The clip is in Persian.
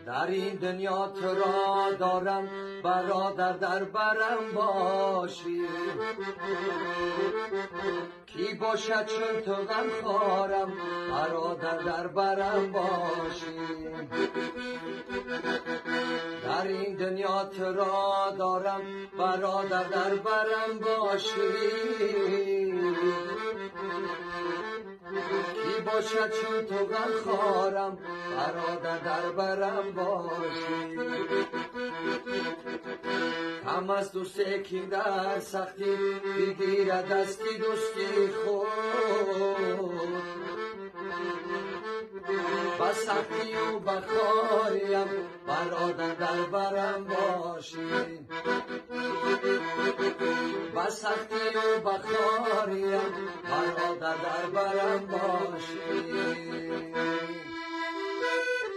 در این دنیا تو را دارم برادر، در برم باشی. کی باشد چون تو غم خوارم، برادر در برم باشی. در این دنیا تو را دارم برادر، در برم باشی. کی باشد چون تو غم خوارم، برادر در برم باشی. کم از دوستی که در سختی بگیرد دستی دوستی خود. با سختی و بخاریم برادر در برم باشی. با سختی و بخاریم برادر در برم باشی.